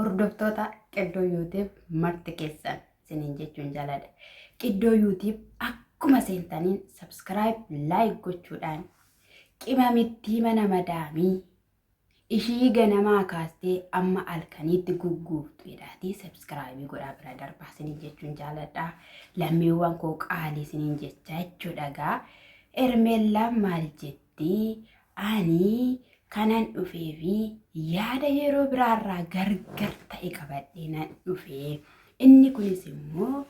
hordoftoota Qiddoo YouTube marti keessan sinin jechuun jaaladha. Qiddoo YouTube akkuma seentaniin subscribe like gochuudhaan qimamitti mana madaamii ishii ganamaa kaastee amma halkaniitti gugguuftuudhaati subscribe godhaa bira darbaa sinin jechuun jaaladha. Lammiiwwan koo qaalii sinin jecha jechuudha. Ermeellaan maal jetti? Ani kanan dhufee fi yaada yeroo biraarraa gargar ta'e qabadhee nan dhufee. Inni kunis immoo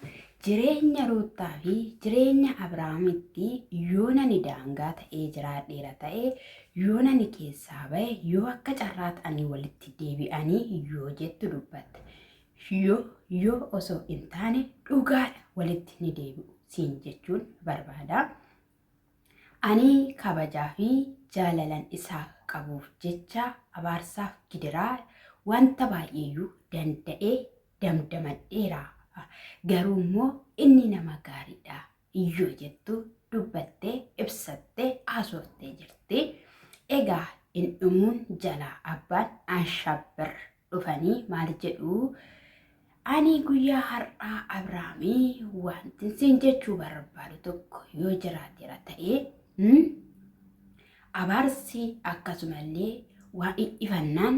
jireenya Ruutaa fi jireenya Abrahaamitti yoo nani daangaa ta'ee jiraadheera ta'e yoo nani keessaa bahe yoo akka carraa ta'anii walitti deebi'anii yoo jettu dubbatte. Yoo osoo hin taane dhugaadha walitti ni deebi'u siin jechuun barbaada. Ani kabajaa fi jaalalan isaa qabuuf jecha abaarsaaf gidiraa wanta baay'eeyyuu danda'ee damdamadheera. Garuu immoo inni nama gaariidha yoo jettu dubbattee ibsattee haasoftee jirti. Egaa hin dhumuun jalaa abbaan anshabbir dhufanii maal jedhu? Ani guyyaa har'aa Abrahaamii wanti siin jechuu barbaadu tokko yoo jiraateera ta'e abaarsi akkasumallee waan ifannaan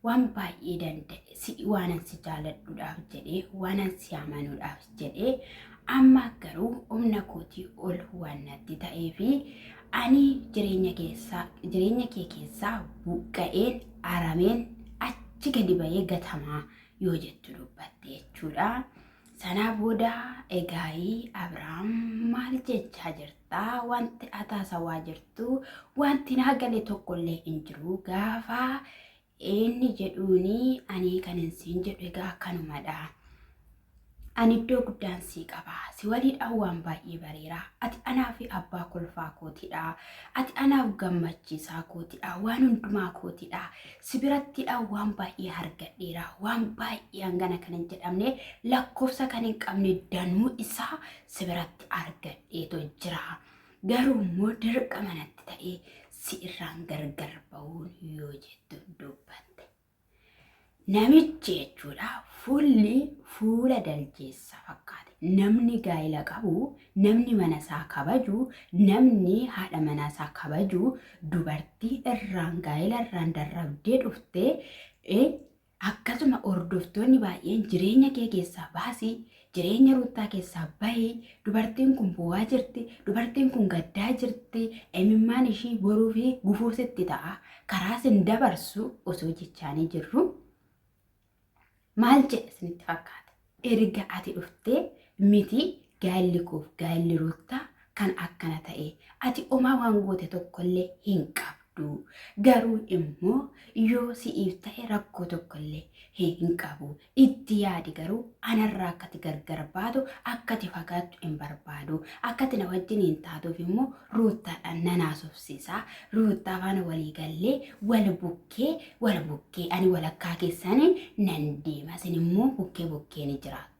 waan baay'ee danda'e si waanan si jaaladhuudhaaf jedhee waanan si amanuudhaaf jedhee amma garuu humna kootii ol waan natti ta'ee fi ani jireenya kee keessaa buqqa'een arameen achi gadi bahee gatamaa yoo jettu dubbatte jechuudha. Sana booda egaayii Abrahaam maal jechaa jirtaa? Wanti ataasawaa jirtu wanti naa galee tokkollee hin jiru. Gaafa inni jedhuuni ani kan hin siin jedhu egaa akkanumadha. Ani iddoo guddaan sii qaba. Si waliidhaan waan baay'ee bareera. Ati anaa fi abbaa kolfaa kootidha. Ati anaaf gammachiisaa kootidha. Waan hundumaa kootidha. Si birattidhaan waan baay'ee argadheera. Waan baay'ee hangana kan hin jedhamne lakkoofsa kan hin qabne danuu isaa si biratti argadheetu jira. Garuu immoo dirqama natti ta'ee si irraan gargar ba'uun yoo jettu dubbatte. Namichi jechuudha fuulli fuula daljeessa fakkaate. Namni gaa'ela qabu, namni mana isaa kabaju, namni haadha mana isaa kabaju, dubartii irraan gaa'ela irraan darrabdee dhuftee akkasuma hordoftoonni baay'een jireenya kee keessaa baasii, jireenya Ruutaa keessaa bahee, dubartiin kun bu'aa jirti, dubartiin kun gaddaa jirti, imimmaan ishii boruu fi gufuu sitti ta'a. Karaa sin dabarsu osoo jechaanii jirru. Maal jedhe isinitti fakkaata? Erga ati dhuftee miti gaalli koof gaalli Ruutaa kan akkana ta'e ati homaa waan goote tokkollee hin qabdu. Garuu immoo yoo si'iif ta'e rakkoo tokkollee hin qabu. Itti yaadi garuu anarraa akkati gargar baatu akkati fagaattu hin barbaadu. Akkati na wajjin hin taatuuf immoo Ruutaadhaan nan haasofsiisa. Ruutaa faana walii gallee wal bukkee ani walakkaa keessanii nan deema. Isin immoo bukkee ni jiraatu.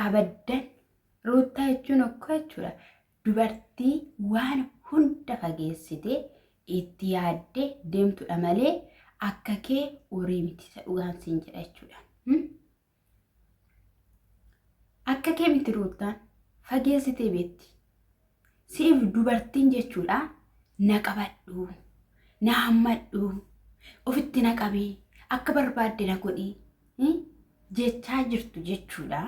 Abaddan Ruutaa jechuun akkoo jechuudha. Dubartii waan hunda fageessitee itti yaaddee deemtudha malee akka kee horii miti isa dhugaan siin jedha jechuudha. Akka kee miti Ruutaan fageessitee beetti. Siif dubartiin jechuudha na qabadhu, na hammadhu, ofitti na qabii, akka barbaadde na godhii jechaa jirtu jechuudha.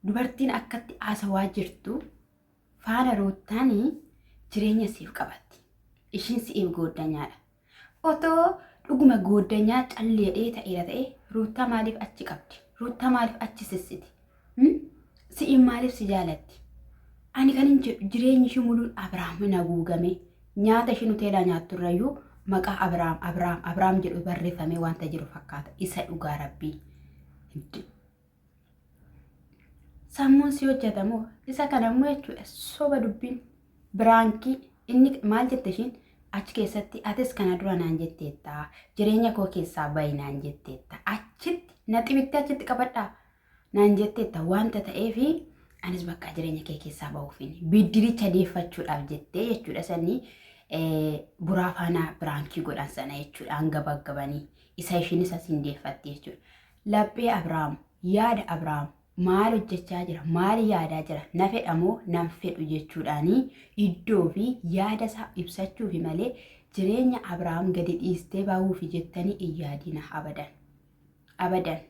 Dubartiin akkatti haasawaa jirtu faana Ruutaan jireenya siif qabatti. Ishiin siif gooddanyaadha. Otoo dhuguma gooddanyaa calleedhee ta'eera ta'e Ruutaa maaliif achi qabdi? Ruutaa maaliif achi sissiti? Si'iin maaliif si jaalatti? Ani kan hin jedhu jireenyi ishii muluun Abrahaam haguugame nyaata ishiin hoteelaa nyaatturrayyuu maqaa Abrahaam jedhu barreeffamee wanta jiru fakkaata. Isa dhugaa Rabbii. Sammuun si hojjetamoo isa kanammoo jechuudha soba dubbiin biraankii inni maal jette ishiin achi keessatti atis kana dura naan jetteetta jireenya koo keessaa bahi naan jetteetta achitti na xibitti achitti qabadhaa naan jetteetta wanta ta'eefi anis bakka jireenya kee keessaa bahuufin biddiricha deeffachuudhaaf jettee jechuudha sanii buraa faana biraankii godhan sana jechuudha hanga baggabanii isa ishiin isa sindeeffatte jechuudha. Laphee Abrahaam yaada Abrahaam maal hojjechaa jira maal yaadaa jira na fedhamoo nan fedhu jechuudhaanii iddoo fi yaada isaa ibsachuuf malee jireenya Abrahaam gadi dhiistee bahuuf jettanii iyyaadina abadan.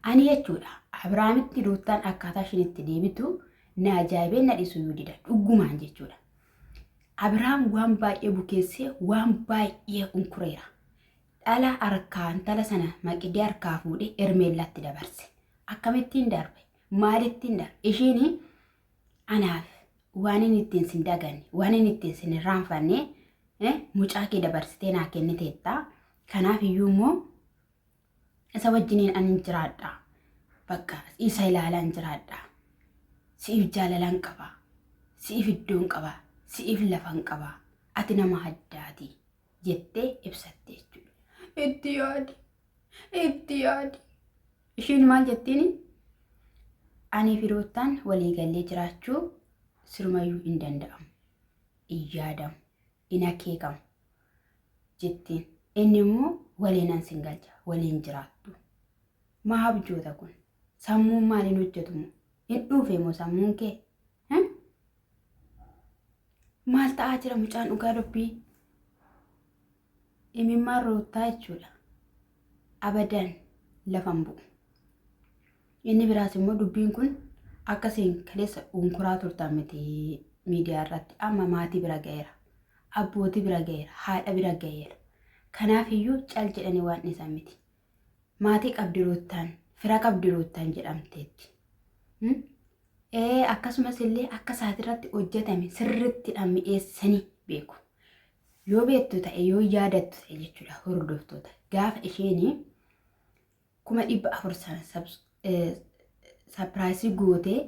Ani jechuudha Abrahaamitti Ruutaan akkaataa ishiin itti deebitu na ajaa'ibeen na dhiisu yoo dida dhugumaan jechuudha. Abrahaam waan baay'ee bukeessee waan baay'ee unkureera. Dhala harkaan tala sana maqidee harkaa fuudhee Ermeellatti dabarse. Akkamittiin darbe maalittiin darbe ishiin anaaf waan inni ittiin sin daganne waan inni ittiin sin irraanfanne mucaa kee dabarsitee naa kenniteetta. Kanaaf iyyuu immoo isa wajjiniin ani jiraadha bakka isa ilaalaan jiraadha. Siif jaalalaan qaba siif iddoon qaba siif lafan qaba ati nama addaati jettee ibsatte jechuudha. Itti yaadi. Ishiin maal jettiin? Ani fi Ruutaan walii gallee jiraachuu sirumayyuu hin danda'amu. Iyyaadamu. In akeekamu. Jettiin. Inni immoo waliinan sin galcha. Waliin jiraattu. Maa abjoota kun? Sammuun maaliin hojjetumu? Hin dhuufee moo sammuun kee? Maal ta'aa jira mucaan dhugaa dubbii? Imimmaan Ruutaa jechuudha. Abadan lafan bu'u. Inni biraas immoo dubbiin kun akkasiin kaleessa unkuraa turtan miti miidiyaa irratti amma maatii bira ga'eera. Abbootii bira ga'eera. Haadha bira ga'eera. Kanaaf iyyuu cal jedhanii waan dhiisan miti. Maatii qabdi Ruutaan, fira qabdi Ruutaan jedhamteetti. Akkasumas illee akka isaatirratti hojjetame sirriitti mi'eessanii beeku. Yoo beektu ta'e yoo yaadattu ta'e jechuudha hordoftoota. Gaafa isheen 400 sapiraayisii gootee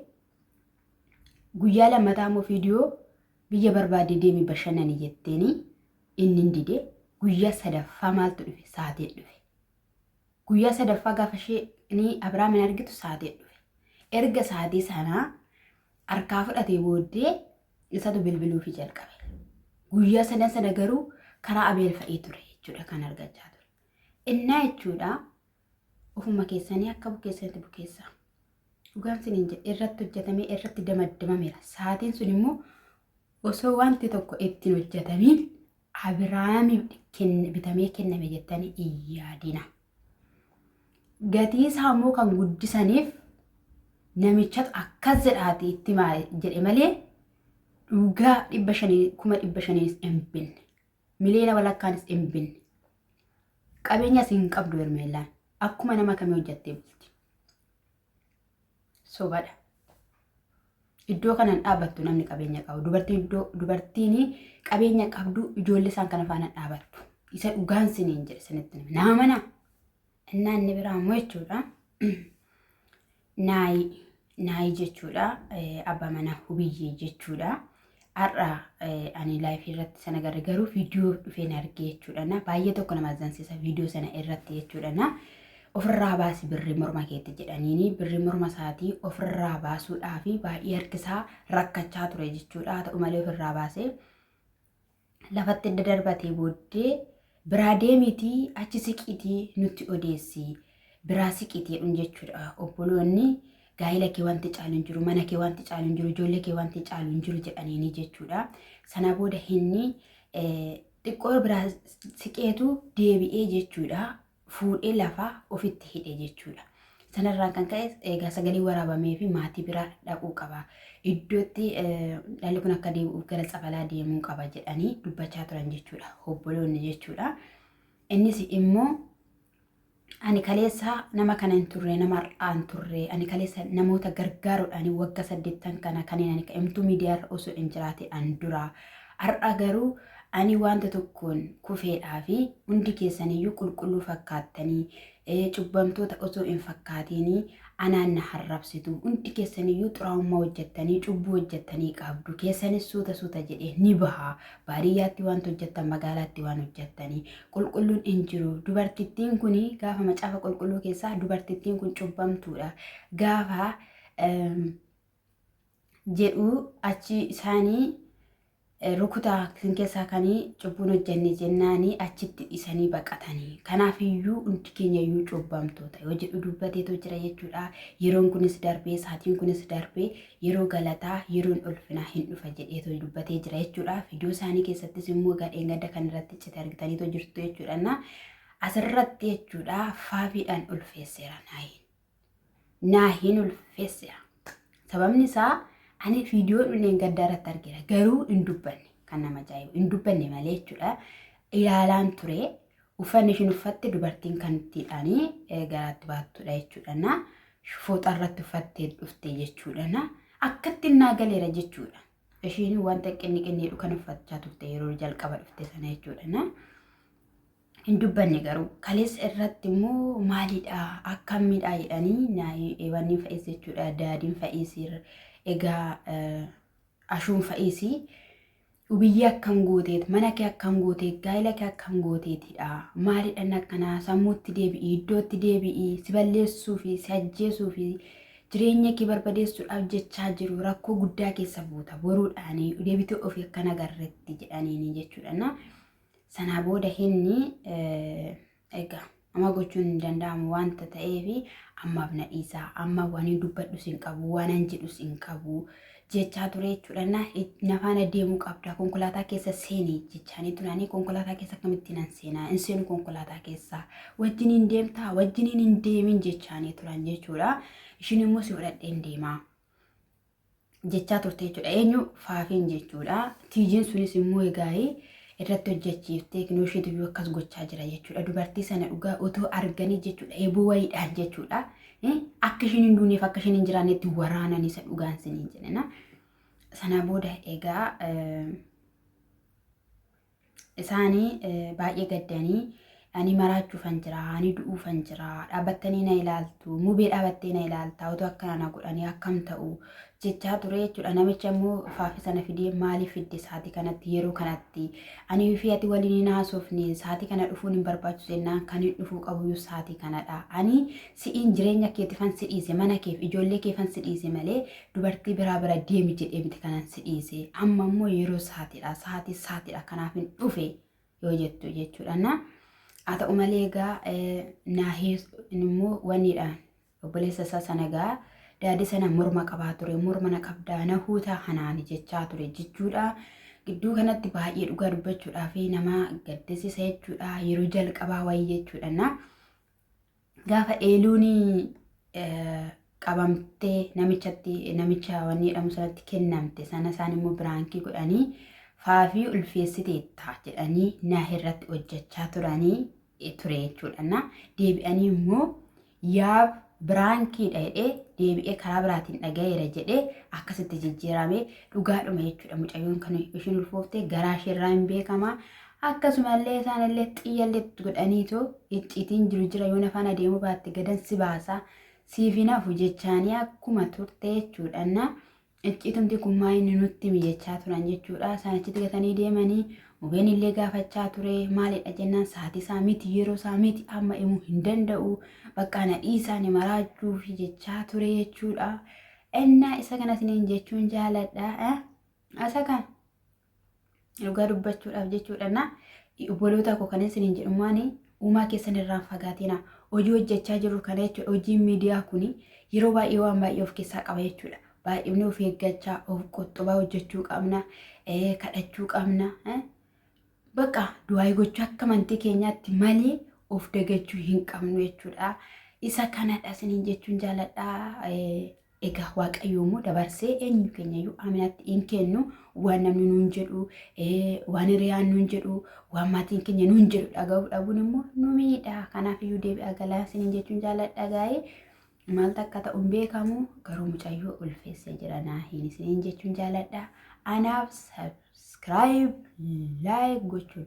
guyyaa lammataa immoo viidiyoo biyya barbaadee deemee bashannani jetteeni inni dide guyyaa sadaffaa maaltu dhufe saatee dhufe. Guyyaa sadaffaa gaafa isheen Abrahaamin argitu saatee dhufe. Erga saatii sanaa harkaa fudhatee booddee isatu bilbiluufi jalqabe. Guyyaa sana garuu karaa Abeel fa'ii ture jechuudha kan argachaa ture. Innaa jechuudha ofuma keessanii akka bukeessanitti bukeessa. Dhugaan siniin jedhe irratti hojjetamee irratti damadamameera. Saatiin sun immoo osoo wanti tokko ittiin hojjetamiin Abrahaamiif bitamee kenname jettanii iyyaadina. Gatii isaa immoo kan guddisaniif namichatu akkas jedhaati itti jedhe malee dhugaa 500,000 hin binne. Miliyoona walakkaanis hin binne. Qabeenyas hin qabdu Ermeellaan. Akkuma nama kamii hojjettee bulti. Sobadha. Iddoo kanan dhaabattu namni qabeenya qabu. Dubartiin qabeenya qabdu ijoollee isaan kana faana dhaabattu. Isa dhugaan siniin jedhe sanitti nama mana. Innaan inni biraa immoo jechuudha. Naayi jechuudha. Abbaa manaa Hubiyyee jechuudha. Har'a ani laayifii irratti sana gargaaru viidiyoo dhufeen argee jechuudha. Baay'ee tokko nama ajaa'ibsiisa viidiyoo sana irratti jechuudha. Ofirraa baasi birrii morma keetti jedhaniini birrii morma isaatii ofirraa baasuudhaaf baay'ee harkisaa rakkachaa ture jechuudha. Haa ta'u malee ofirraa baasee lafatti darbatee booddee biraa deemitii achi siqiitii nutti odeessi biraa siqiitii jechuudha. Obboloonni gaa'ela kee wanti caalu hin jiru, mana kee wanti caalu hin jiru, ijoollee kee wanti caalu hin jiru jedhaniini jechuudha. Sana booda inni xiqqoo biraa siqeetu deebi'ee jechuudha. Fuudhee lafaa ofitti hidhe jechuudha. Sanarraan kan ka'e egaa sagalee waraabamee fi maatii biraa dhaquu qaba. Iddootti dhalli kun akka deebi'uuf gara Tsabalaa deemuu qaba jedhanii dubbachaa turan jechuudha. Obboloonni jechuudha. Innis immoo ani kaleessa nama kana hin turre nama har'aa hin turre ani kaleessa namoota gargaaruudhaan waggaa 8 kana kanneen ani ka'imtuu miidiyaa osoo hin jiraate an dura har'a garuu ani wanta tokkoon kufeedhaa fi hundi keessaniyyuu qulqulluu fakkaattanii cubbamtoota osoo hin fakkaatiin anaan na harrabsitu hundi keessaniyyuu xuraa'ummaa hojjettanii cubbuu hojjettanii qabdu keessanis suuta jedhee ni baha baadiyyaatti wanta hojjettan magaalaatti waan hojjettanii qulqulluun hin jiru. Dubartittiin kun gaafa macaafa qulqulluu keessaa dubartittiin kun cubbamtuudha gaafa jedhu achi isaanii rukutaa kan keessaa kanii cubbuun hojjenne jennaanii achitti dhisanii baqatanii. Kanaafiyyuu hundi keenya iyyuu cubbamtoota yoo jedhu dubbateetu jira jechuudha. Yeroon kunis darbee sa'aatiin kunis darbee yeroo galataa yeroon ulfinaa hin dhufa jedheetu dubbatee jira jechuudha. Viidiyoo isaanii keessattis immoo gadheen gadda kan irratti cite argitaniitu jirtu jechuudha. Asirratti jechuudha faafiidhaan ulfeesseera naahiin ulfeesseera. Sababni isaa ani viidiyoo dhuleen gaddaa irratti argina garuu hin dubbanne kan nama ajaa'ibu hin dubbanne malee jechuudha. Ilaalaan ture uffanni ishiin uffatte dubartiin kan ittiidhaanii garaatti baattudha jechuudha. Fooxaa irratti uffattee dhufte jechuudha. Akkatti naa galeera jechuudha. Ishiin wanta qinni kan uffachaa turte yeroo jalqaba dhufte sana jechuudha. Hin dubbanne garuu kaleessa irratti immoo maalidha akkamiidha jedhanii wanni fa'is jechuudha. Daadiin fa'isiir egaa ashuun fa'isi biyya akkam gooteet mana kee akkam gooteet gaa'ela kee akkam gooteetidha. Maalidhaan akkanaa sammuutti deebi'ii iddootti deebi'ii si balleessuu fi si ajjeesuu fi jireenya kee barbadeessuudhaaf jechaa jiru rakkoo guddaa keessa buuta boruudhaanii deebitee ofii akkana garreetti jedhaniini jechuudha. Sana booda inni egaa amma gochuun hin danda'amu wanta ta'eefi ammaaf na dhiisaa amma waan dubbadhus hin qabu waan an jedhus hin qabu jechaa ture jechuudha. Nafaan deemuu qabda konkolaataa keessa seenii jechaanii turanii konkolaataa keessa akkamittiin an seenaa hin seenu konkolaataa keessa wajjiniin deemtaa wajjiniin hin deemin jechaanii turan jechuudha. Ishiin immoo si fudhadheen deemaa jechaa turte jechuudha. Eenyu faafiin jechuudha. Tiijiin sunis immoo egaa irratti hojjechiiftee kunoo isheetu akkas gochaa jira jechuudha. Dubartii sana dhugaa otoo arganii jechuudha eeboo wayiidhaan jechuudha. Akka ishiin hin duuneef akka ishiin hin jiraannetti waraananii isa dhugaan siniin jedhana. Sana booda egaa isaanii baay'ee gaddanii ani maraachuufan jira ani du'uufan jira dhaabbattanii na ilaaltu mubee dhaabattee na ilaalta otoo akkana na godhanii akkam ta'u jechaa ture jechuudha. Namicha immoo faafi sana fidee maaliif fidde sa'aatii kanatti yeroo kanatti ani fi ati waliin hin haasofne sa'aatii kana dhufuun hin barbaachisu jennaan kan hin dhufuu qabu sa'aatii kanadha. Ani si'iin jireenya keetifan si dhiise mana keef ijoollee keefan si dhiise malee dubartii biraa bira deemi jedhee miti kanan si dhiise. Amma immoo yeroo sa'aatiidha kanaaf hin dhufe yoo jettu jechuudha. Haa ta'u malee egaa naahii immoo wannidhaan obboleessa isaa sana egaa daadii sana morma qabaa ture morma na qabdaa na huutaa hanaani jechaa ture jechuudha. Gidduu kanatti baay'ee dhugaa dubbachuudhaa fi nama gaddisiisa jechuudha. Yeroo jalqabaa wayii jechuudha. Gaafa eeluun qabamtee namicha wanni jedhamu sanatti kennamte sana isaan immoo biraankii godhanii faafii ulfeessiteetta jedhanii naahirratti hojjechaa turanii ture jechuudha. Deebi'anii immoo yaab biraankiidha jedhee deebi'ee karaa biraatiin dhagayeera jedhee akkasitti jijjiirame dhugaadhuma jechuudha. Mucayyoon kan ishiin ulfooftee garaa isheerraa hin beekama. Akkasumallee isaanillee xiyyallee godhaniitoo icciitiin jira yoo nafaan adeemuu baatte gadan si baasa siif nafu jechaanii akkuma turte jechuudha. Icciitumti kun maayinni nutti mijachaa turan jechuudha. Isaan achitti gatanii deemanii mubeen illee gaafachaa ture maalidha jennaan sa'aatii isaa miti yeroo isaa miti amma himuu hin danda'u bakka na dhiisaa ni maraachuuf jechaa ture jechuudha. Innaa isa kana isiniin jechuun jaaladha. Isa kana dhugaa dubbachuudhaaf jechuudha. Obboloota koo kan isiniin jedhumaan uumaa keessan irraan fagaatina hojii hojjechaa jiru kana jechuudha. Hojiin miidiyaa kun yeroo baay'ee waan baay'ee of keessaa qaba jechuudha. Baay'ee of eeggachaa of qoxxobaa hojjechuu qabna kadhachuu qabna. Bakka du'aa gochuu akka amantii keenyaatti malee of dagachuu hin qabnu jechuudha. Isa kanadha isiniin jechuun jaaladha. Egaa waaqayyo immoo dabarsee eenyu keenyayyuu amanatti hin kennu waan namni nuun jedhu waan hiriyaan nuun jedhu waan maatiin keenya nuun jedhu dhaga'uu dhabuun immoo nu miidha. Kanaafiyyuu deebi'aa galaa isiniin jechuun jaaladha gaa'ee. Maaltu akka ta'u hin beekamu garuu mucayyoo ulfeessee jira naahiin isiniin jechuun jaaladha. Anaaf subscribe like gochuun